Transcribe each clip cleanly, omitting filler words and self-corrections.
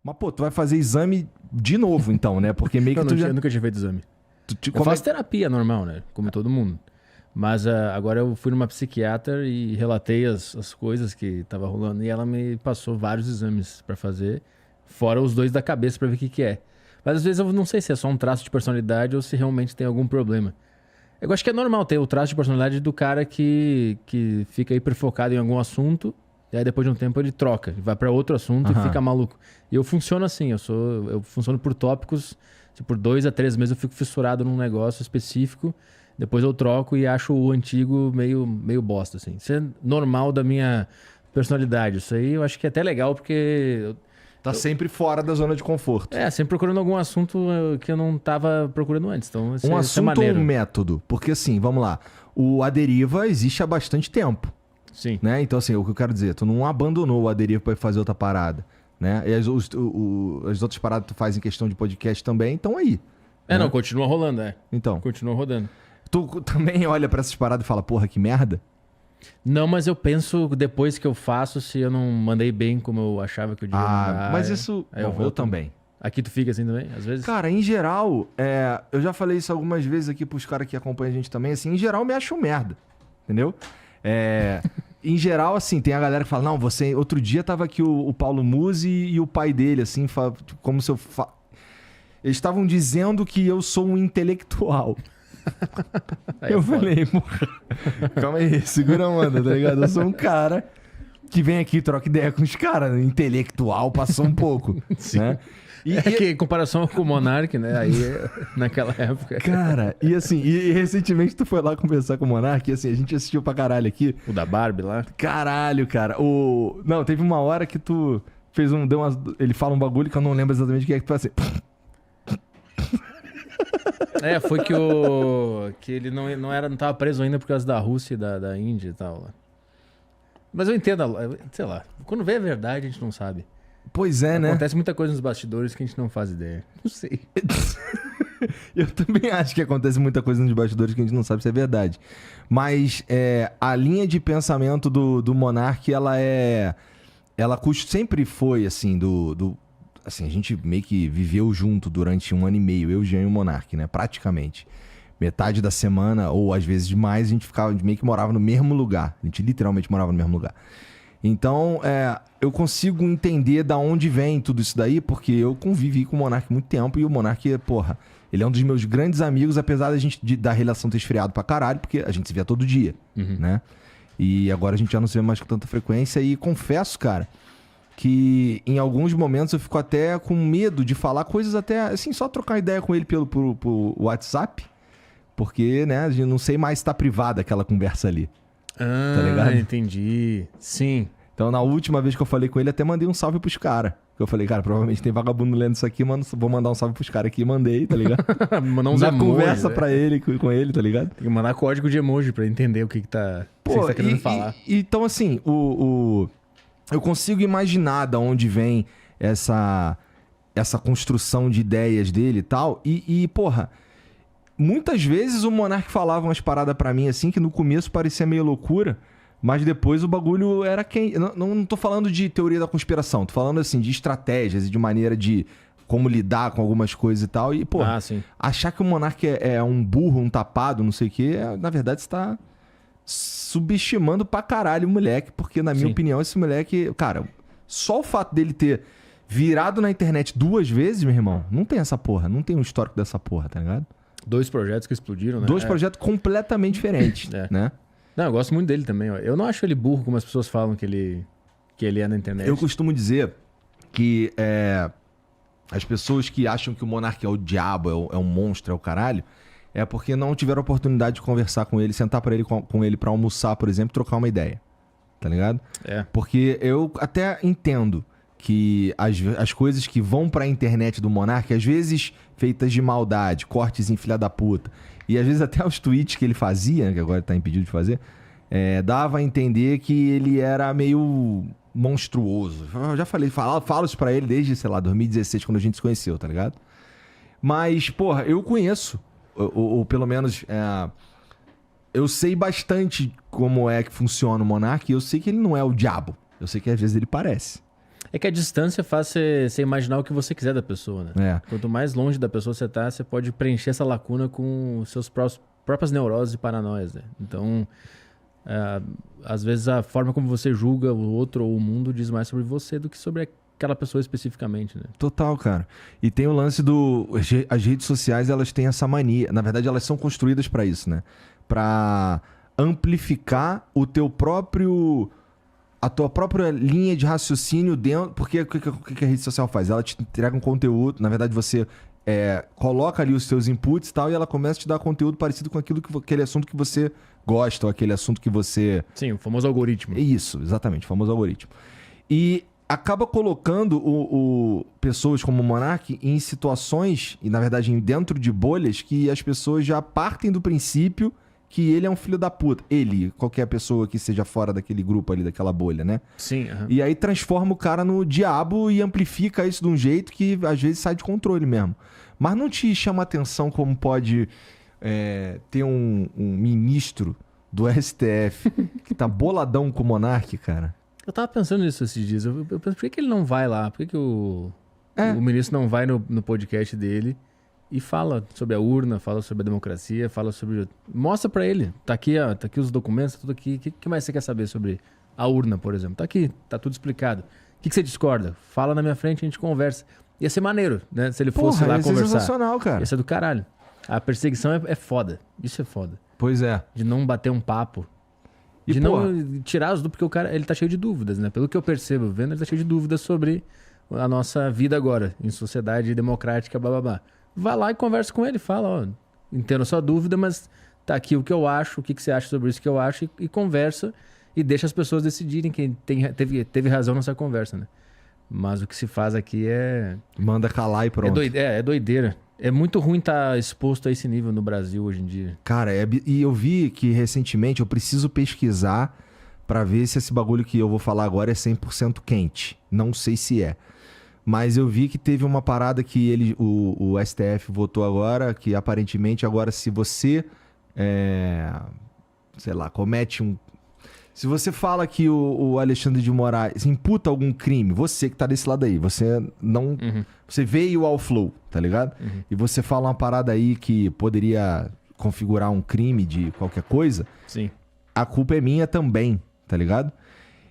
Mas, pô, tu vai fazer exame de novo, então, né? Porque meio que Eu nunca tinha feito exame. Eu faço terapia normal, né? Como todo mundo. Mas agora eu fui numa psiquiatra e relatei as coisas que tava rolando. E ela me passou vários exames pra fazer. Fora os 2 da cabeça pra ver o que é. Mas às vezes eu não sei se é só um traço de personalidade ou se realmente tem algum problema. Eu acho que é normal ter o traço de personalidade do cara que fica hiperfocado em algum assunto. E aí depois de um tempo ele troca. Vai pra outro assunto e fica maluco. E eu funciono assim. Eu funciono por tópicos. Por 2 a 3 meses eu fico fissurado num negócio específico. Depois eu troco e acho o antigo meio bosta, assim. Isso é normal da minha personalidade. Isso aí eu acho que é até legal, porque... Tá sempre fora da zona de conforto. Sempre procurando algum assunto que eu não tava procurando antes. Então, Um assunto ou um método? Porque assim, vamos lá. A deriva existe há bastante tempo. Sim. Né? Então assim, o que eu quero dizer, tu não abandonou a deriva pra fazer outra parada. Né? E as outras paradas que tu faz em questão de podcast também estão aí. Né? Não, continua rolando, Então. Continua rodando. Tu também olha pra essas paradas e fala, porra, que merda? Não, mas eu penso depois que eu faço se eu não mandei bem como eu achava que eu devia mandar. Mas isso... eu também. Aqui tu fica assim também, às vezes? Cara, em geral, eu já falei isso algumas vezes aqui pros caras que acompanham a gente também, assim, em geral me acham merda, entendeu? Em geral, assim, tem a galera que fala, não, você... Outro dia tava aqui o Paulo Musi e o pai dele, assim, como se eu... Eles estavam dizendo que eu sou um intelectual. Eu falei, porra, calma aí, segura a onda, tá ligado? Eu sou um cara que vem aqui e troca ideia com os caras, intelectual, passou um pouco, né? Que em comparação com o Monark, né? Aí, naquela época... Cara, e assim, e recentemente tu foi lá conversar com o Monark, e assim, a gente assistiu pra caralho aqui. O da Barbie lá? Caralho, cara. Não, teve uma hora que tu fez ele fala um bagulho que eu não lembro exatamente o que é que tu faz assim... Foi que ele não tava preso ainda por causa da Rússia e da Índia e tal. Lá. Mas eu entendo, sei lá, quando vê a verdade a gente não sabe. Pois é, né? Acontece muita coisa nos bastidores que a gente não faz ideia. Não sei. Eu também acho que acontece muita coisa nos bastidores que a gente não sabe se é verdade. Mas a linha de pensamento do Monark, ela sempre foi, assim, assim, a gente meio que viveu junto durante 1 ano e meio, eu, Jean e o Monark, né? Praticamente. Metade da semana, ou às vezes mais, a gente meio que morava no mesmo lugar. A gente literalmente morava no mesmo lugar. Então, eu consigo entender da onde vem tudo isso daí, porque eu convivi com o Monark há muito tempo, e o Monark, porra, ele é um dos meus grandes amigos, apesar da relação ter esfriado pra caralho, porque a gente se via todo dia, né? E agora a gente já não se vê mais com tanta frequência, e confesso, cara, que em alguns momentos eu fico até com medo de falar coisas até, assim, só trocar ideia com ele pelo WhatsApp, porque, né, eu não sei mais se tá privada aquela conversa ali. Tá ligado? Entendi. Sim. Então, na última vez que eu falei com ele, até mandei um salve pros caras. Eu falei, cara, provavelmente tem vagabundo lendo isso aqui, mano, vou mandar um salve pros caras aqui e mandei, tá ligado? Mandar uns na emoji, conversa né? pra ele, com ele, tá ligado? Tem que mandar código de emoji pra entender o que tá querendo falar. Então, assim, eu consigo imaginar da onde vem essa construção de ideias dele e tal. E porra, muitas vezes o Monark falava umas paradas pra mim assim, que no começo parecia meio loucura, mas depois o bagulho era quem... Não tô falando de teoria da conspiração, tô falando assim de estratégias e de maneira de como lidar com algumas coisas e tal. E, pô, achar que o Monark é um burro, um tapado, não sei o quê, na verdade você tá subestimando pra caralho o moleque, porque na minha opinião esse moleque... Cara, só o fato dele ter virado na internet 2 vezes, meu irmão, não tem essa porra, não tem um histórico dessa porra, tá ligado? 2 projetos que explodiram, né? 2 projetos completamente diferentes, né? Não, eu gosto muito dele também. Ó. Eu não acho ele burro como as pessoas falam que ele é na internet. Eu costumo dizer que as pessoas que acham que o Monark é o diabo, é um monstro, é o caralho, é porque não tiveram oportunidade de conversar com ele, sentar com ele pra almoçar, por exemplo, trocar uma ideia. Tá ligado? Porque eu até entendo que as coisas que vão pra internet do Monark, às vezes feitas de maldade, cortes em filha da puta, e às vezes até os tweets que ele fazia, que agora ele tá impedido de fazer, dava a entender que ele era meio monstruoso. Eu já falo isso pra ele desde, sei lá, 2016, quando a gente se conheceu, tá ligado? Mas, porra, eu conheço, ou pelo menos eu sei bastante como é que funciona o Monark, e eu sei que ele não é o diabo. Eu sei que às vezes ele parece. É que a distância faz você imaginar o que você quiser da pessoa, né? É. Quanto mais longe da pessoa você tá, você pode preencher essa lacuna com seus próprias neuroses e paranoias, né? Então, às vezes a forma como você julga o outro ou o mundo diz mais sobre você do que sobre aquela pessoa especificamente, né? Total, cara. E tem o lance as redes sociais, elas têm essa mania. Na verdade, elas são construídas pra isso, né? Pra amplificar a tua própria linha de raciocínio dentro... Porque o que a rede social faz? Ela te entrega um conteúdo, na verdade você coloca ali os teus inputs e tal, e ela começa a te dar conteúdo parecido com aquele assunto que você gosta, ou aquele assunto que você... Sim, o famoso algoritmo. Isso, exatamente, o famoso algoritmo. E acaba colocando pessoas como o Monark em situações, e na verdade dentro de bolhas, que as pessoas já partem do princípio que ele é um filho da puta. Ele, qualquer pessoa que seja fora daquele grupo ali, daquela bolha, né? Sim. E aí transforma o cara no diabo e amplifica isso de um jeito que às vezes sai de controle mesmo. Mas não te chama atenção como pode ter um ministro do STF que tá boladão com o Monark, cara? Eu tava pensando nisso esses dias. Eu penso, por que ele não vai lá? Por que o ministro não vai no podcast dele e fala sobre a urna, fala sobre a democracia, fala sobre... Mostra pra ele. Tá aqui os documentos, tá tudo aqui. O que mais você quer saber sobre a urna, por exemplo? Tá aqui, tá tudo explicado. O que você discorda? Fala na minha frente, a gente conversa. Ia ser maneiro, né? Se ele fosse lá conversar. Ia ser sensacional, cara. Ia ser do caralho. A perseguição é foda. Isso é foda. Pois é. De não bater um papo. De não tirar as dúvidas, porque o cara, ele tá cheio de dúvidas, né? Pelo que eu percebo vendo, ele tá cheio de dúvidas sobre a nossa vida agora, em sociedade democrática, blá blá blá. Vai lá e conversa com ele, fala, ó, entendo a sua dúvida, mas tá aqui o que eu acho, o que você acha sobre isso que eu acho, e conversa e deixa as pessoas decidirem quem teve razão nessa conversa, né? Mas o que se faz aqui manda calar e pronto. É doideira. É muito ruim estar exposto a esse nível no Brasil hoje em dia. Cara, e eu vi que recentemente eu preciso pesquisar pra ver se esse bagulho que eu vou falar agora é 100% quente. Não sei se é. Mas eu vi que teve uma parada que o STF votou agora, que aparentemente agora se você, sei lá, comete um... Se você fala que o Alexandre de Moraes imputa algum crime, você que tá desse lado aí, você não... Uhum. Você veio ao flow, tá ligado? Uhum. E você fala uma parada aí que poderia configurar um crime de qualquer coisa. Sim. A culpa é minha também, tá ligado?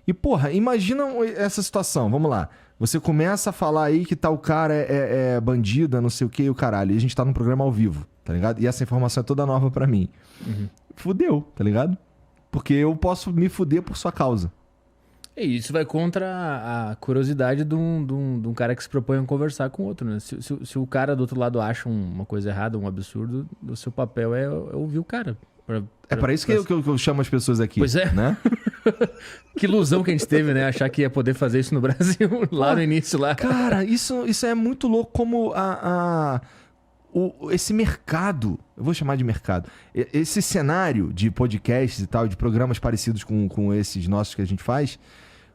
E, porra, imagina essa situação, vamos lá. Você começa a falar aí que tal cara é bandida, não sei o que, e o caralho. E a gente tá num programa ao vivo, tá ligado? E essa informação é toda nova pra mim. Uhum. Fudeu, tá ligado? Porque eu posso me fuder por sua causa. E isso vai contra a curiosidade de um cara que se propõe a conversar com o outro, né? Se o cara do outro lado acha uma coisa errada, um absurdo, o seu papel é ouvir o cara. É pra isso que eu chamo as pessoas aqui. Pois é. Né? Que ilusão que a gente teve, né? Achar que ia poder fazer isso no Brasil, lá no início. Lá. Cara, isso é muito louco como esse mercado, eu vou chamar de mercado, esse cenário de podcasts e tal, de programas parecidos com esses nossos que a gente faz,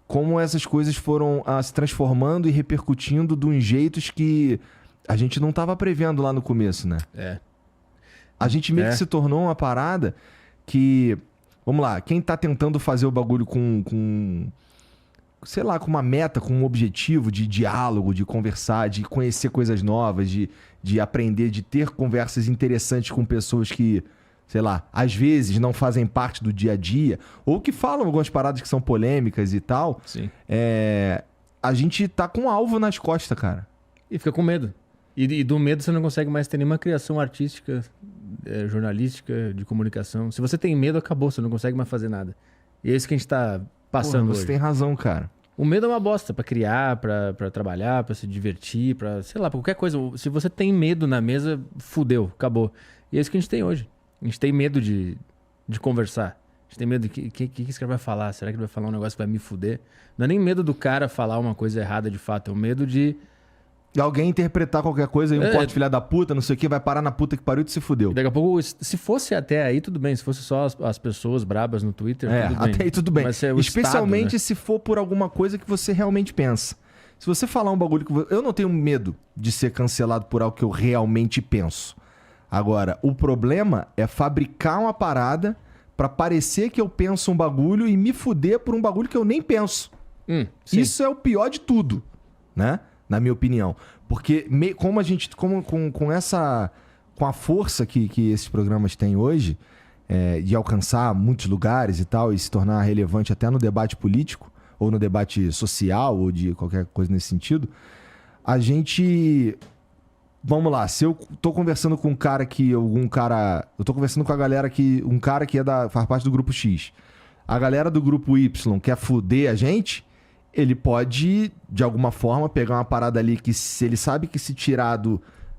como essas coisas foram se transformando e repercutindo de uns jeitos que a gente não estava prevendo lá no começo, né? A gente meio que se tornou uma parada que... Vamos lá, quem tá tentando fazer o bagulho com sei lá, com uma meta, com um objetivo de diálogo, de conversar, de conhecer coisas novas, de aprender, de ter conversas interessantes com pessoas que, sei lá, às vezes não fazem parte do dia a dia, ou que falam algumas paradas que são polêmicas e tal. Sim. A gente tá com um alvo nas costas, cara. E fica com medo. E do medo você não consegue mais ter nenhuma criação artística, jornalística, de comunicação. Se você tem medo, acabou, você não consegue mais fazer nada. E é isso que a gente tá passando hoje. Você tem razão, cara. O medo é uma bosta pra criar, pra trabalhar, pra se divertir, pra, sei lá, pra qualquer coisa. Se você tem medo na mesa, fudeu, acabou. E é isso que a gente tem hoje. A gente tem medo de conversar. A gente tem medo de que esse cara vai falar. Será que ele vai falar um negócio que vai me fuder? Não é nem medo do cara falar uma coisa errada de fato, é o medo de... Alguém interpretar qualquer coisa e um corte filha da puta, não sei o que, vai parar na puta que pariu e se fudeu. E daqui a pouco, se fosse até aí, tudo bem. Se fosse só as pessoas brabas no Twitter, tudo bem. Até aí tudo bem. Mas é o especialmente Estado, né? se for por alguma coisa que você realmente pensa. Se você falar um bagulho que... Eu não tenho medo de ser cancelado por algo que eu realmente penso. Agora, o problema é fabricar uma parada pra parecer que eu penso um bagulho e me fuder por um bagulho que eu nem penso. Isso é o pior de tudo, né? Na minha opinião. Porque como a gente... Com a força que esses programas têm hoje, de alcançar muitos lugares e tal, e se tornar relevante até no debate político, ou no debate social, ou de qualquer coisa nesse sentido, a gente... Vamos lá, se eu tô conversando com um cara que... Eu tô conversando com a galera que... Um cara que faz parte do grupo X. A galera do grupo Y quer fuder a gente, ele pode, de alguma forma, pegar uma parada ali que se ele sabe que se tirar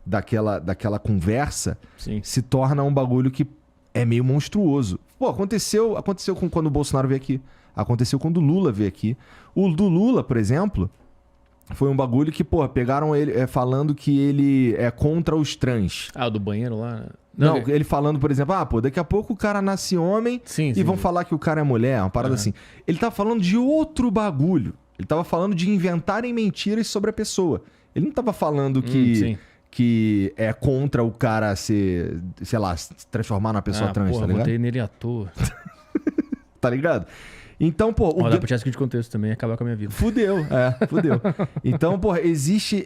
daquela conversa, se torna um bagulho que é meio monstruoso. Pô, aconteceu quando o Bolsonaro veio aqui. Aconteceu quando o Lula veio aqui. O do Lula, por exemplo, foi um bagulho que, pô, pegaram ele falando que ele é contra os trans. Ah, o do banheiro lá? Não, ele falando, por exemplo, daqui a pouco o cara nasce homem e vão falar que o cara é mulher, uma parada assim. Ele tava falando de outro bagulho. Ele tava falando de inventarem mentiras sobre a pessoa. Ele não tava falando que é contra o cara se transformar na pessoa trans, tá ligado? Botei nele à toa. Tá ligado? Então, pô... Dá pra tirar isso de contexto também e acabar com a minha vida. Fudeu. Então, pô, existe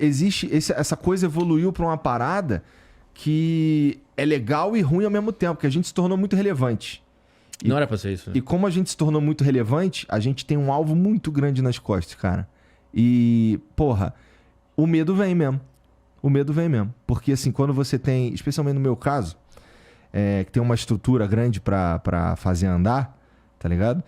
essa coisa evoluiu pra uma parada que é legal e ruim ao mesmo tempo, porque a gente se tornou muito relevante. Não era pra ser isso. Né? E como a gente se tornou muito relevante, a gente tem um alvo muito grande nas costas, cara. E, porra, o medo vem mesmo. Porque, assim, quando você tem, especialmente no meu caso, que tem uma estrutura grande pra fazer andar, tá ligado?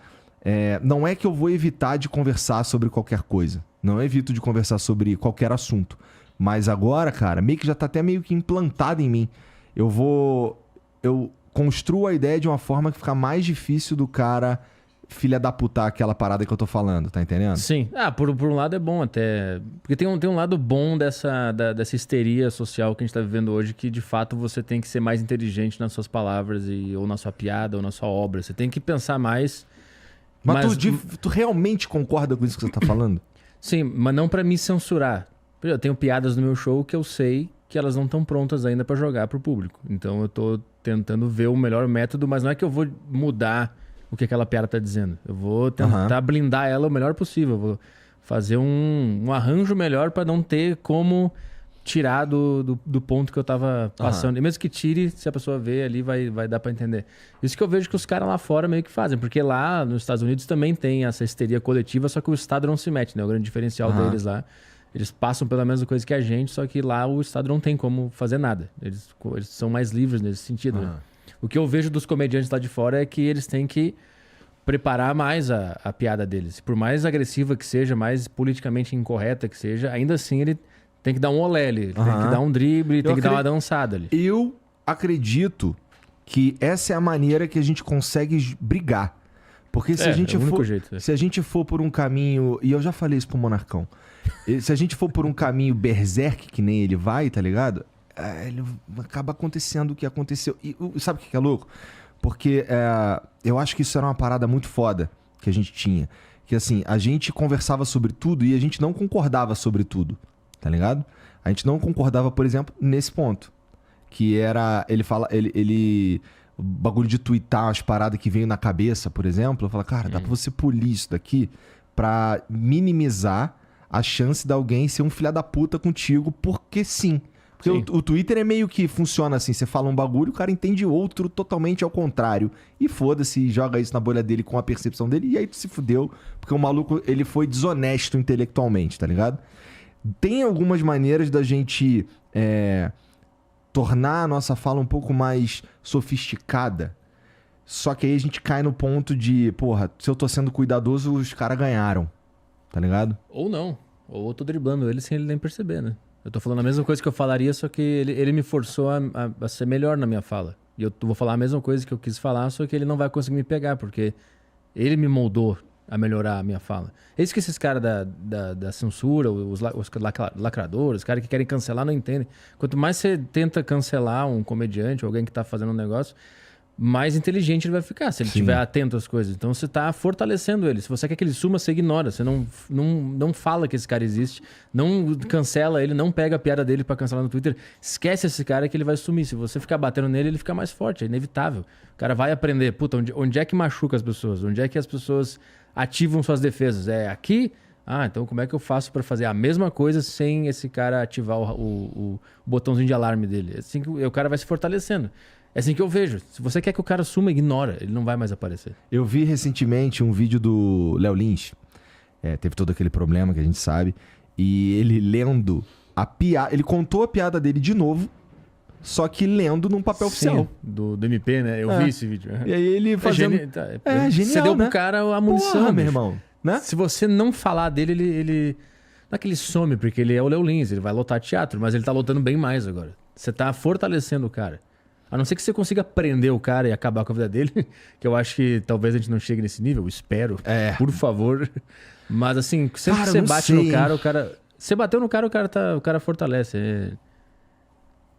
Não é que eu vou evitar de conversar sobre qualquer coisa. Não evito de conversar sobre qualquer assunto. Mas agora, cara, meio que já tá até meio que implantado em mim. Eu construo a ideia de uma forma que fica mais difícil do cara filha da puta aquela parada que eu tô falando, tá entendendo? Sim. Por um lado é bom até. Porque tem um lado bom dessa histeria social que a gente tá vivendo hoje, que de fato você tem que ser mais inteligente nas suas palavras, ou na sua piada, ou na sua obra. Você tem que pensar mais. Mas tu realmente concorda com isso que você tá falando? Sim, mas não pra me censurar. Eu tenho piadas no meu show que eu sei que elas não estão prontas ainda pra jogar pro público. Então eu tô tentando ver o melhor método, mas não é que eu vou mudar o que aquela piada tá dizendo. Eu vou tentar blindar ela o melhor possível. Eu vou fazer um arranjo melhor pra não ter como tirar do ponto que eu tava passando. E mesmo que tire, se a pessoa ver ali, vai dar pra entender. Isso que eu vejo que os caras lá fora meio que fazem. Porque lá nos Estados Unidos também tem essa histeria coletiva, só que o Estado não se mete, né? O grande diferencial deles lá. Eles passam pela mesma coisa que a gente, só que lá o Estado não tem como fazer nada. Eles são mais livres nesse sentido. Né? O que eu vejo dos comediantes lá de fora é que eles têm que preparar mais a piada deles. Por mais agressiva que seja, mais politicamente incorreta que seja, ainda assim ele tem que dar um olé ali. Tem que dar um drible, tem que dar uma dançada ali. Eu acredito que essa é a maneira que a gente consegue brigar. Porque se a gente for por um caminho... E eu já falei isso pro Monarcão. Se a gente for por um caminho berserk, que nem ele vai, tá ligado? Ele acaba acontecendo o que aconteceu. E sabe o que é louco? Porque eu acho que isso era uma parada muito foda que a gente tinha. Que assim, a gente conversava sobre tudo e a gente não concordava sobre tudo, tá ligado? A gente não concordava, por exemplo, nesse ponto. Que era... O bagulho de twittar as paradas que veio na cabeça, por exemplo. Eu falo, cara, dá pra você polir isso daqui pra minimizar a chance de alguém ser um filho da puta contigo, porque sim. Porque o Twitter é meio que funciona assim, você fala um bagulho, o cara entende outro totalmente ao contrário. E foda-se, joga isso na bolha dele com a percepção dele, e aí tu se fudeu, porque o maluco, ele foi desonesto intelectualmente, tá ligado? Tem algumas maneiras da gente tornar a nossa fala um pouco mais sofisticada, só que aí a gente cai no ponto de, porra, se eu tô sendo cuidadoso, os caras ganharam. Tá ligado? Ou não. Ou eu tô driblando ele sem ele nem perceber, né? Eu tô falando a mesma coisa que eu falaria, só que ele me forçou a ser melhor na minha fala. E eu vou falar a mesma coisa que eu quis falar, só que ele não vai conseguir me pegar, porque ele me moldou a melhorar a minha fala. É isso que esses caras da censura, os lacradores, os caras que querem cancelar, não entendem. Quanto mais você tenta cancelar um comediante ou alguém que tá fazendo um negócio, mais inteligente ele vai ficar, se ele estiver atento às coisas. Então você está fortalecendo ele. Se você quer que ele suma, você ignora. Você não fala que esse cara existe, não cancela ele, não pega a piada dele para cancelar no Twitter. Esquece esse cara que ele vai sumir. Se você ficar batendo nele, ele fica mais forte, é inevitável. O cara vai aprender, puta, onde é que machuca as pessoas? Onde é que as pessoas ativam suas defesas? É aqui? Então como é que eu faço pra fazer a mesma coisa sem esse cara ativar o botãozinho de alarme dele? Assim que o cara vai se fortalecendo. É assim que eu vejo. Se você quer que o cara suma, ignora. Ele não vai mais aparecer. Eu vi recentemente um vídeo do Léo Lins. Teve todo aquele problema que a gente sabe. E ele lendo a piada... Ele contou a piada dele de novo, só que lendo num papel oficial. Do MP, né? Eu vi esse vídeo. E aí ele fazendo... genial. Você deu pro cara a munição, porra, meu irmão. Né? Se você não falar dele, ele... Não é que ele some, porque ele é o Léo Lins. Ele vai lotar teatro, mas ele tá lotando bem mais agora. Você tá fortalecendo o cara. A não ser que você consiga prender o cara e acabar com a vida dele, que eu acho que talvez a gente não chegue nesse nível, espero, por favor. Mas assim, sempre que você bate no cara, o cara... Você bateu no cara, o cara fortalece.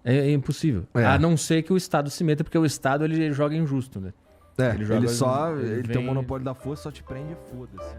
É impossível. A não ser que o Estado se meta, porque o Estado ele joga injusto, né? Ele tem o monopólio da força, só te prende e foda-se.